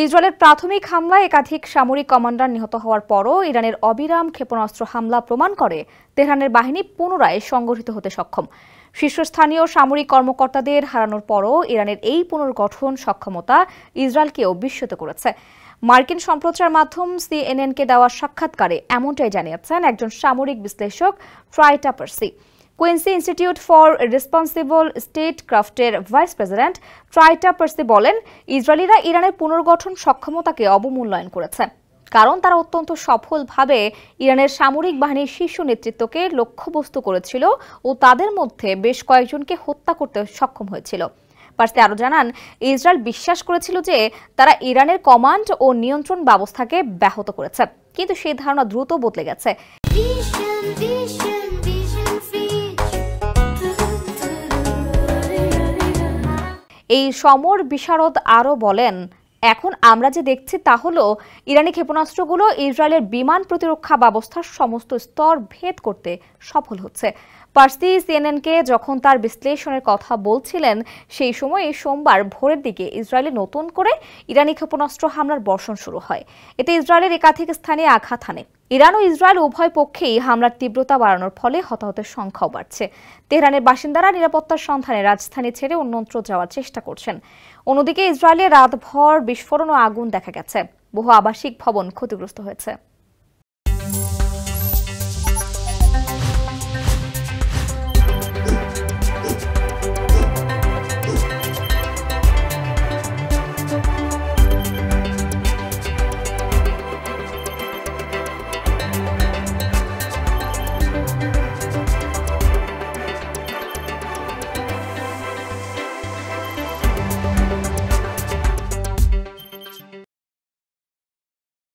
ইসরায়েলের প্রাথমিক হামলায় একাধিক সামরিক কমান্ডার নিহত হওয়ার পরও ইরানের অবিরাম ক্ষেপণাস্ত্র হামলা প্রমাণ করে তেহরানের বাহিনী পুনরায় সংগঠিত হতে সক্ষম। শীর্ষস্থানীয় সামরিক কর্মকর্তাদের হারানোর পরও ইরানের এই পুনর্গঠন সক্ষমতা ইসরায়েলকেও বিস্মিত করেছে। মার্কিন সম্প্রচার মাধ্যম সিএনএনকে দেওয়া সাক্ষাৎকারে এমনটাই জানিয়েছেন একজন সামরিক বিশ্লেষক Trita Parsi. Quincy Institute for Responsible স্টেটক্রাফটের ভাইস প্রেসিডেন্ট ট্রাই টাপার্সি বলেন, ইসরায়েলিরা ইরানের পুনর্গঠন সক্ষমতাকে অবমূল্যায়ন করেছে, কারণ তারা অত্যন্ত সফলভাবে ইরানের সামরিক বাহিনীর শীর্ষ নেতৃত্বকে লক্ষ্যবস্তু করেছিল ও তাদের মধ্যে বেশ কয়েকজনকে হত্যা করতে সক্ষম হয়েছিল। পার্সি আরও জানান, ইসরায়েল বিশ্বাস করেছিল যে তারা ইরানের কমান্ড ও নিয়ন্ত্রণ ব্যবস্থাকে ব্যাহত করেছে, কিন্তু সেই ধারণা দ্রুত বদলে গেছে। এই সমর বিশারদ আরও বলেন, এখন আমরা যে দেখছি তা হলো ইরানি ক্ষেপণাস্ত্রগুলো ইসরায়েলের বিমান প্রতিরক্ষা ব্যবস্থার সমস্ত স্তর ভেদ করতে সফল হচ্ছে। পার্সি সিএনএনকে যখন তার বিশ্লেষণের কথা বলছিলেন, সেই সময় সোমবার ভোরের দিকে ইসরায়েলে নতুন করে ইরানি ক্ষেপণাস্ত্র হামলার বর্ষণ শুরু হয়। এতে ইসরায়েলের একাধিক স্থানে আঘাত হানে। ইরান ও ইসরায়েল উভয় পক্ষেই হামলার তীব্রতা বাড়ানোর ফলে হতাহতের সংখ্যাও বাড়ছে। তেহরানের বাসিন্দারা নিরাপত্তার সন্ধানে রাজধানী ছেড়ে অন্যত্র যাওয়ার চেষ্টা করছেন। অন্যদিকে ইসরায়েলে রাতভর বিস্ফোরণ ও আগুন দেখা গেছে। বহু আবাসিক ভবন ক্ষতিগ্রস্ত হয়েছে।